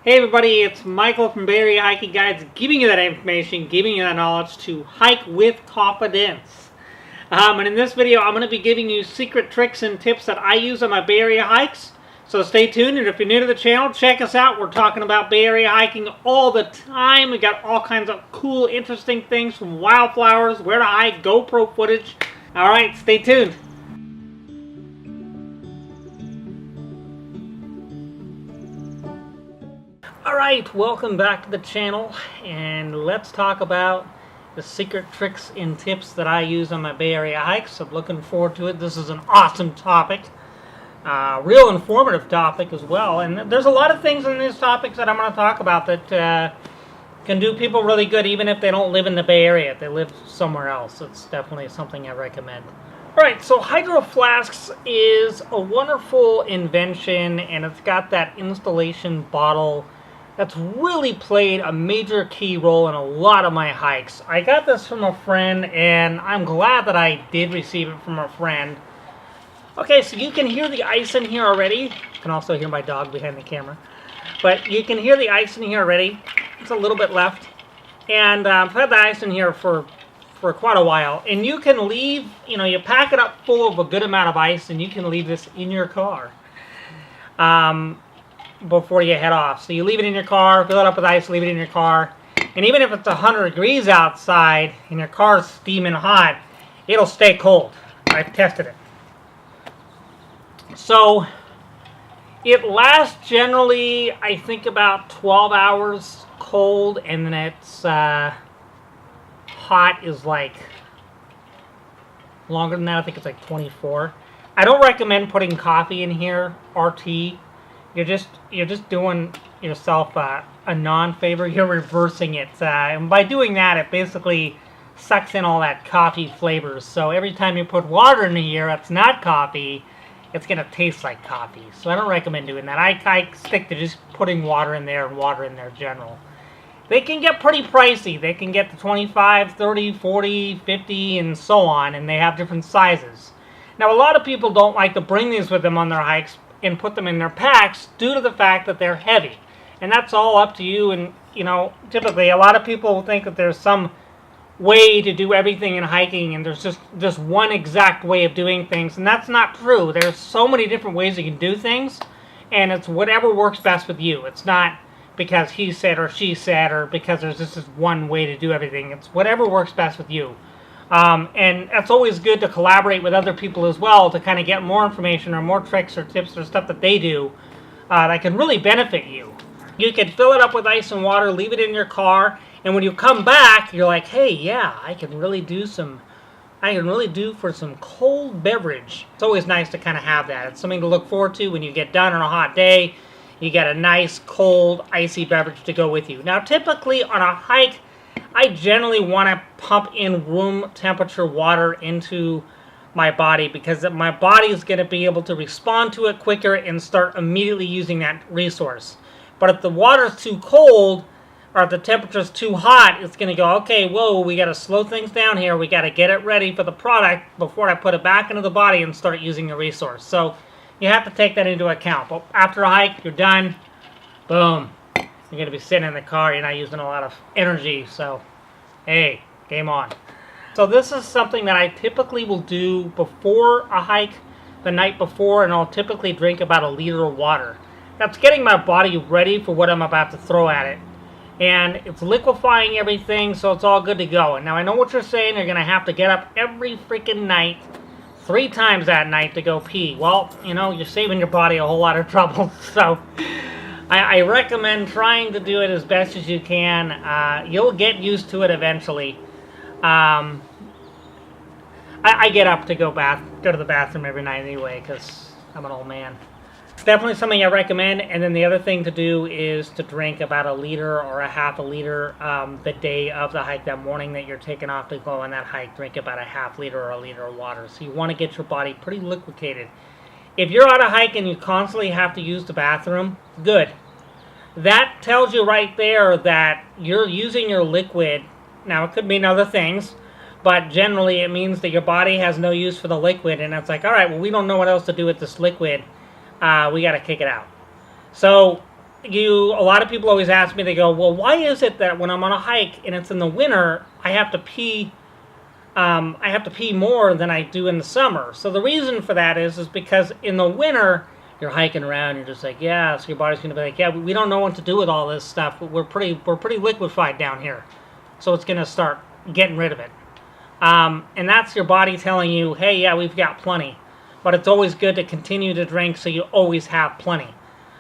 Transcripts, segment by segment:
Hey everybody, it's Michael from Bay Area Hiking Guides, giving you that information, giving you that knowledge to hike with confidence. And in this video, I'm going to be giving you secret tricks and tips that I use on my Bay Area hikes. So stay tuned, and if you're new to the channel, check us out. We're talking about Bay Area hiking all the time. We got all kinds of cool, interesting things from wildflowers, where to hike, GoPro footage. Alright, stay tuned. Alright, welcome back to the channel, and let's talk about the secret tricks and tips that I use on my Bay Area hikes. I'm looking forward to it. This is an awesome topic, real informative topic as well, and there's a lot of things in these topics that I'm going to talk about that can do people really good even if they don't live in the Bay Area, if they live somewhere else. It's definitely something I recommend. Alright, so Hydro Flasks is a wonderful invention, and it's got that installation bottle that's really played a major key role in a lot of my hikes. I got this from a friend, and I'm glad that I did receive it from a friend. Okay, so you can hear the ice in here already. You can also hear my dog behind the camera. But you can hear the ice in here already. It's a little bit left. And I've had the ice in here for quite a while. And you can leave, you pack it up full of a good amount of ice, and you can leave this in your car before you head off. So you leave it in your car, fill it up with ice, leave it in your car. And even if it's 100 degrees outside and your car's steaming hot, it'll stay cold. I've tested it. So it lasts generally, I think, about 12 hours cold, and then it's hot is like longer than that. I think it's like 24. I don't recommend putting coffee in here or tea. You're just doing yourself a non-favor. You're reversing it, and by doing that, it basically sucks in all that coffee flavors. So every time you put water in here that's not coffee, it's gonna taste like coffee. So I don't recommend doing that. I stick to just putting water in there and water in there general. They can get pretty pricey. They can get to 25, 30, 40, 50, and so on, and they have different sizes. Now, a lot of people don't like to bring these with them on their hikes and put them in their packs due to the fact that they're heavy. And that's all up to you. And, typically a lot of people think that there's some way to do everything in hiking and there's just one exact way of doing things. And that's not true. There's so many different ways you can do things, and it's whatever works best with you. It's not because he said or she said or because there's just this one way to do everything. It's whatever works best with you. And it's always good to collaborate with other people as well to kind of get more information or more tricks or tips or stuff that they do that can really benefit you. You can fill it up with ice and water, leave it in your car, and when you come back, you're like, hey, yeah, I can really do for some cold beverage. It's always nice to kind of have that. It's something to look forward to when you get done on a hot day. You get a nice, cold, icy beverage to go with you. Now, typically on a hike, I generally want to pump in room temperature water into my body because my body is going to be able to respond to it quicker and start immediately using that resource. But if the water is too cold or if the temperature is too hot, it's going to go, okay, whoa, we got to slow things down here. We got to get it ready for the product before I put it back into the body and start using the resource. So you have to take that into account. But after a hike, you're done. Boom. You're going to be sitting in the car. You're not using a lot of energy. So, hey, game on. So this is something that I typically will do before a hike, the night before, and I'll typically drink about 1 liter of water. That's getting my body ready for what I'm about to throw at it. And it's liquefying everything, so it's all good to go. And now I know what you're saying. You're going to have to get up every freaking night, 3 times that night to go pee. Well, you're saving your body a whole lot of trouble. So I recommend trying to do it as best as you can. You'll get used to it eventually. I get up to go to the bathroom every night anyway because I'm an old man. It's definitely something I recommend. And then the other thing to do is to drink about 1 liter or a half a liter the day of the hike. That morning that you're taking off to go on that hike, drink about a half liter or 1 liter of water. So you want to get your body pretty liquefied. If you're on a hike and you constantly have to use the bathroom, good. That tells you right there that you're using your liquid. Now, it could mean other things, but generally it means that your body has no use for the liquid, and it's like, all right, well, we don't know what else to do with this liquid. We got to kick it out. So a lot of people always ask me, they go, well, why is it that when I'm on a hike and it's in the winter, I have to pee more than I do in the summer? So the reason for that is because in the winter, you're hiking around, you're just like, yeah, so your body's going to be like, yeah, we don't know what to do with all this stuff. We're pretty liquefied down here. So it's going to start getting rid of it. And that's your body telling you, hey, yeah, we've got plenty. But it's always good to continue to drink so you always have plenty.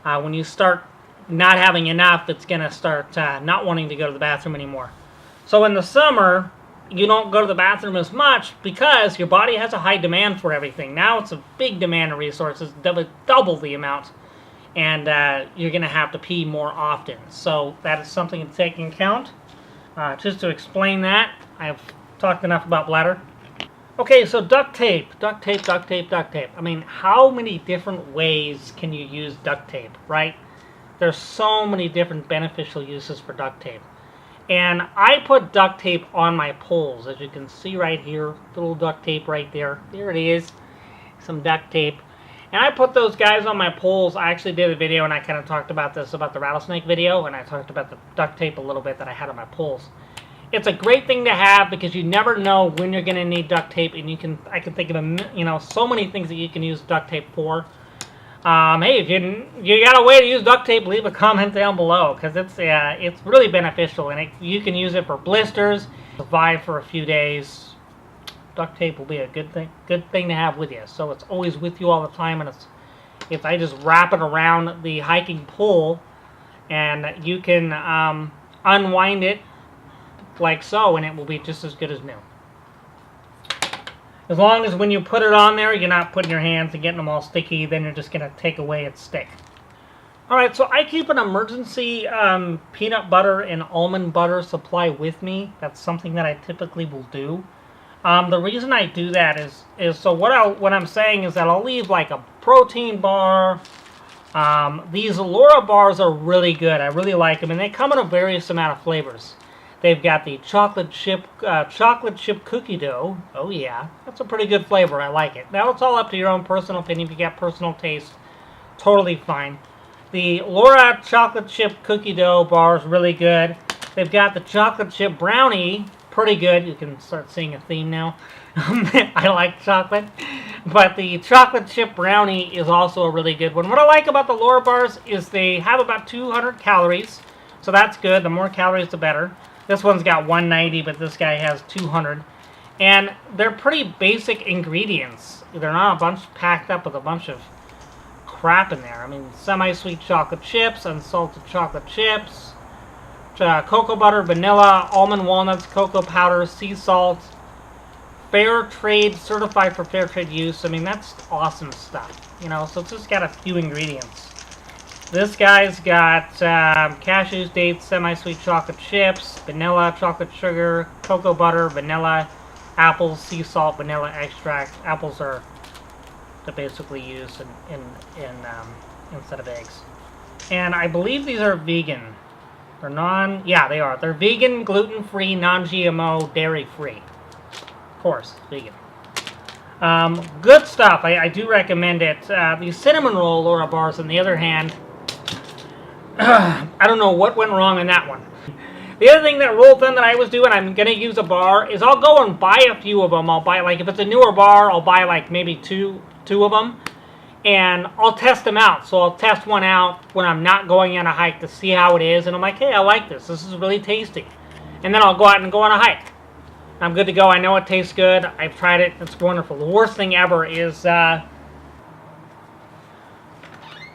When you start not having enough, it's going to start not wanting to go to the bathroom anymore. So in the summer, you don't go to the bathroom as much because your body has a high demand for everything. Now it's a big demand of resources, double the amount. And you're going to have to pee more often. So that is something to take into account. Just to explain that, I've talked enough about bladder. Okay, so duct tape. I mean, how many different ways can you use duct tape, right? There's so many different beneficial uses for duct tape. And I put duct tape on my poles, as you can see right here. Little duct tape right there. There it is. Some duct tape. And I put those guys on my poles. I actually did a video and I kind of talked about this, about the rattlesnake video, and I talked about the duct tape a little bit that I had on my poles. It's a great thing to have because you never know when you're going to need duct tape, and I can think of so many things that you can use duct tape for. Hey, if you got a way to use duct tape, leave a comment down below because it's really beneficial, and you can use it for blisters, survive for a few days. Duct tape will be a good thing to have with you. So it's always with you all the time, and if I just wrap it around the hiking pole, and you can unwind it like so, and it will be just as good as new. As long as when you put it on there, you're not putting your hands and getting them all sticky, then you're just going to take away its stick. Alright, so I keep an emergency peanut butter and almond butter supply with me. That's something that I typically will do. The reason I do that is so what I'm saying is that I'll leave like a protein bar. These Laura bars are really good. I really like them, and they come in a various amount of flavors. They've got the chocolate chip cookie dough. Oh yeah, that's a pretty good flavor. I like it. Now it's all up to your own personal opinion. If you got personal taste, totally fine. The Laura chocolate chip cookie dough bar is really good. They've got the chocolate chip brownie, pretty good. You can start seeing a theme now. I like chocolate. But the chocolate chip brownie is also a really good one. What I like about the Laura bars is they have about 200 calories. So that's good. The more calories, the better. This one's got 190, but this guy has 200. And they're pretty basic ingredients. They're not a bunch packed up with a bunch of crap in there. I mean, semi-sweet chocolate chips, unsalted chocolate chips, cocoa butter, vanilla, almond walnuts, cocoa powder, sea salt, fair trade, certified for fair trade use. I mean, that's awesome stuff. You know, so it's just got a few ingredients. This guy's got cashews, dates, semi-sweet chocolate chips, vanilla, chocolate sugar, cocoa butter, vanilla, apples, sea salt, vanilla extract. Apples are to basically use instead of eggs. And I believe these are vegan. Yeah, they are. They're vegan, gluten-free, non-GMO, dairy-free. Of course, vegan. Good stuff. I do recommend it. The cinnamon roll Laura bars, on the other hand, I don't know what went wrong in that one. The other thing that rule of thumb that I was doing, I'm going to use a bar, is I'll go and buy a few of them. I'll buy, like, if it's a newer bar, I'll buy, like, maybe two of them. And I'll test them out. So I'll test one out when I'm not going on a hike to see how it is. And I'm like, hey, I like this. This is really tasty. And then I'll go out and go on a hike. I'm good to go. I know it tastes good. I've tried it. It's wonderful. The worst thing ever is...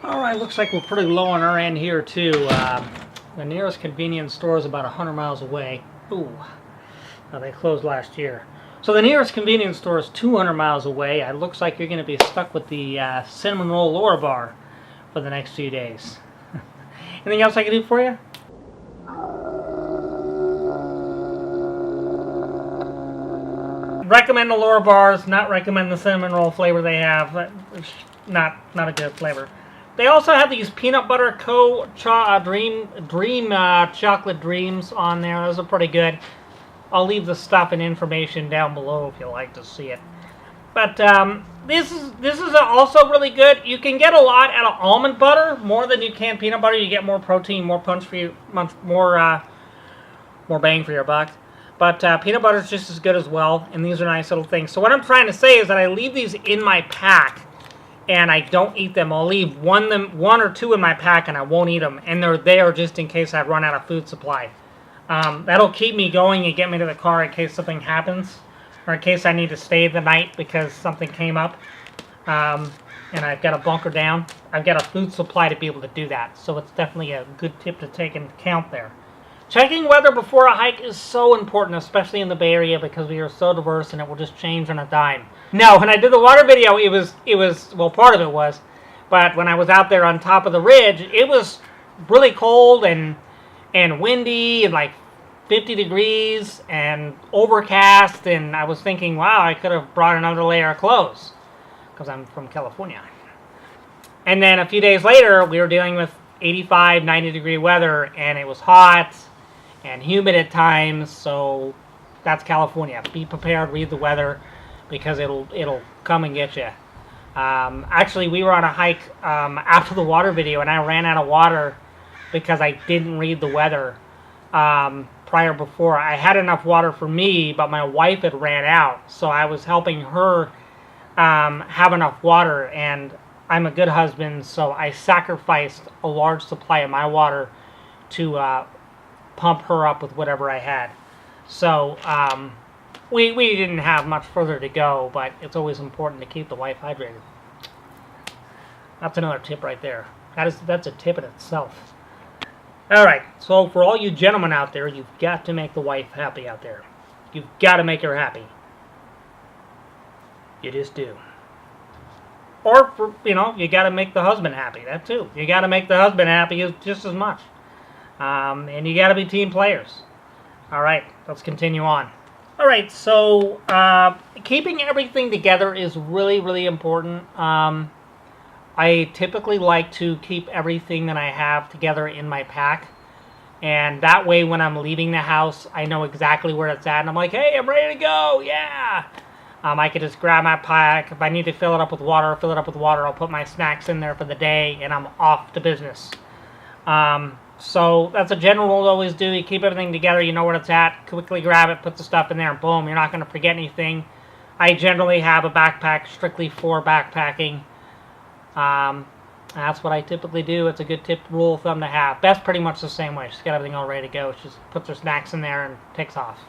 Alright, looks like we're pretty low on our end here, too. The nearest convenience store is about 100 miles away. Ooh. They closed last year. So the nearest convenience store is 200 miles away. It looks like you're going to be stuck with the cinnamon roll Laura bar for the next few days. Anything else I can do for you? Recommend the Laura bars, not recommend the cinnamon roll flavor they have. Not a good flavor. They also have these peanut butter dream chocolate dreams on there. Those are pretty good. I'll leave the stuff and information down below if you'd like to see it. But this is also really good. You can get a lot out of almond butter, more than you can peanut butter. You get more protein, more punch for you, more bang for your buck. But peanut butter is just as good as well, and these are nice little things. So what I'm trying to say is that I leave these in my pack, and I don't eat them. I'll leave one or two in my pack, and I won't eat them, and they're there just in case I run out of food supply. That'll keep me going and get me to the car in case something happens, or in case I need to stay the night because something came up, and I've got to bunker down. I've got a food supply to be able to do that, so it's definitely a good tip to take into account there. Checking weather before a hike is so important, especially in the Bay Area, because we are so diverse and it will just change on a dime. No, when I did the water video, it was well, part of it was, but when I was out there on top of the ridge, it was really cold and windy and like 50 degrees and overcast, and I was thinking, wow, I could have brought another layer of clothes because I'm from California. And then a few days later, we were dealing with 85, 90 degree weather, and it was hot and humid at times, so that's California. Be prepared, read the weather, because it'll come and get you. Actually, we were on a hike after the water video, and I ran out of water because I didn't read the weather before. I had enough water for me, but my wife had ran out, so I was helping her have enough water, and I'm a good husband, so I sacrificed a large supply of my water to pump her up with whatever I had. So we didn't have much further to go, but it's always important to keep the wife hydrated. That's another tip right there. That's a tip in itself. Alright, so for all you gentlemen out there, you've got to make the wife happy out there. You've got to make her happy. You just do. Or, you got to make the husband happy. That too. You got to make the husband happy just as much. And you got to be team players. Alright, let's continue on. Alright, so keeping everything together is really, really important. I typically like to keep everything that I have together in my pack. And that way, when I'm leaving the house, I know exactly where it's at. And I'm like, hey, I'm ready to go. Yeah. I could just grab my pack. If I need to fill it up with water, I'll fill it up with water. I'll put my snacks in there for the day, and I'm off to business. So that's a general rule to always do. You keep everything together. You know where it's at. Quickly grab it, put the stuff in there, and boom, you're not going to forget anything. I generally have a backpack strictly for backpacking. That's what I typically do. It's a good rule of thumb to have. Beth's pretty much the same way. She's got everything all ready to go. She just puts her snacks in there and takes off.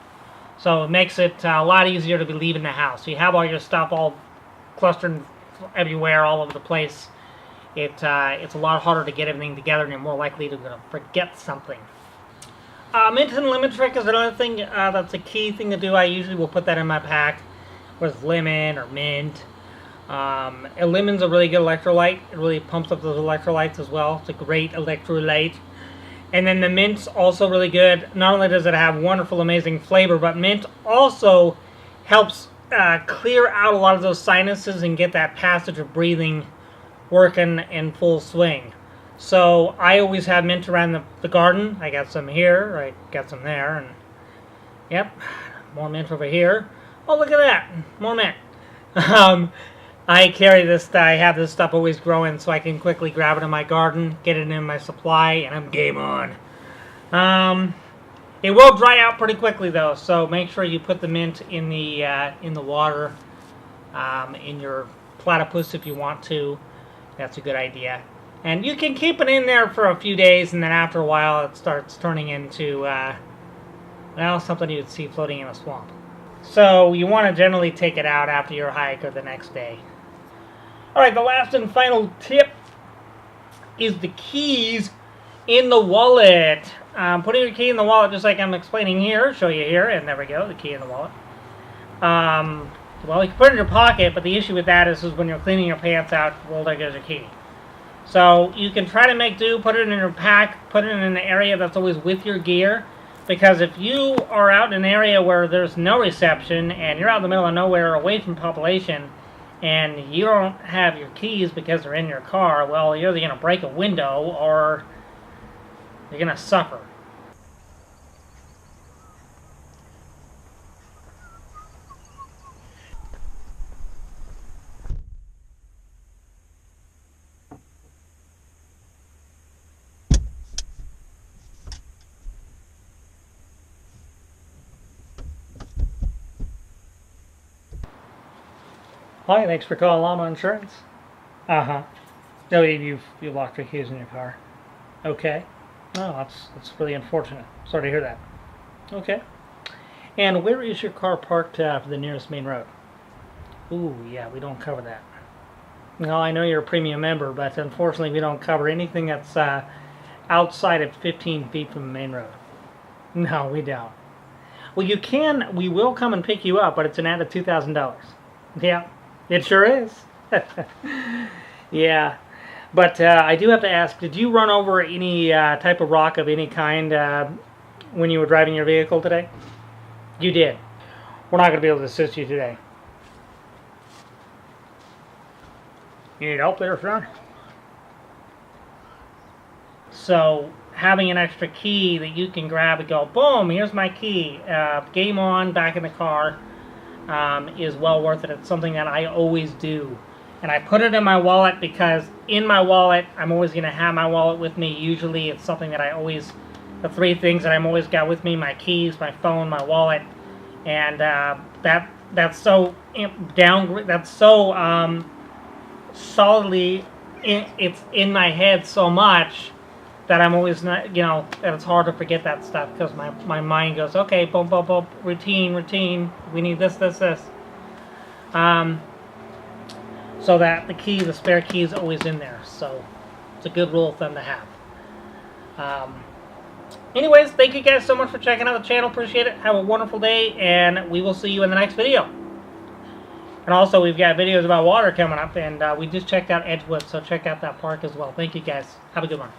So it makes it a lot easier to be leaving the house. So you have all your stuff all clustered everywhere, all over the place. It's a lot harder to get everything together, and you're more likely to forget something. Mint and lemon trick is another thing that's a key thing to do. I usually will put that in my pack with lemon or mint. And lemon's a really good electrolyte. It really pumps up those electrolytes as well. It's a great electrolyte. And then the mint's also really good. Not only does it have wonderful, amazing flavor, but mint also helps clear out a lot of those sinuses and get that passage of breathing working in full swing. So I always have mint around the garden. I got some here, I got some there, and yep, more mint over here. Oh, look at that, more mint. I carry this, I have this stuff always growing so I can quickly grab it in my garden, get it in my supply, and I'm game on. It will dry out pretty quickly though, so make sure you put the mint in the water, in your platypus if you want to. That's a good idea. And you can keep it in there for a few days, and then after a while it starts turning into, well, something you would see floating in a swamp. So you want to generally take it out after your hike or the next day. Alright, the last and final tip is the keys in the wallet. Putting your key in the wallet just like I'm explaining here, show you here, and there we go, the key in the wallet. Well, you can put it in your pocket, but the issue with that is when you're cleaning your pants out, well, there goes your key. So you can try to make do, put it in your pack, put it in an area that's always with your gear, because if you are out in an area where there's no reception, and you're out in the middle of nowhere away from population, and you don't have your keys because they're in your car, well, you're either going to break a window or you're going to suffer. Hi, thanks for calling Llama Insurance. Uh-huh. No, you locked your keys in your car. Okay. No, that's really unfortunate. Sorry to hear that. Okay. And where is your car parked for the nearest main road? Ooh, yeah, we don't cover that. No, I know you're a premium member, but unfortunately we don't cover anything that's outside of 15 feet from the main road. No, we don't. Well, we will come and pick you up, but it's an added $2,000. Yeah, it sure is. Yeah. But I do have to ask, did you run over any type of rock of any kind when you were driving your vehicle today? You did. We're not going to be able to assist you today. You need help there, son? So, having an extra key that you can grab and go, boom, here's my key. Game on, back in the car, is well worth it. It's something that I always do. And I put it in my wallet because in my wallet, I'm always going to have my wallet with me. Usually it's something that the three things that I'm always got with me, my keys, my phone, my wallet. And that's so solidly, it's in my head so much that I'm always not, that it's hard to forget that stuff because my mind goes, okay, boom, boom, boom, routine, we need this. So that the spare key is always in there. So it's a good rule of thumb to have. Anyways, thank you guys so much for checking out the channel. Appreciate it. Have a wonderful day, and we will see you in the next video. And also, we've got videos about water coming up, and we just checked out Edgewood, so check out that park as well. Thank you guys. Have a good one.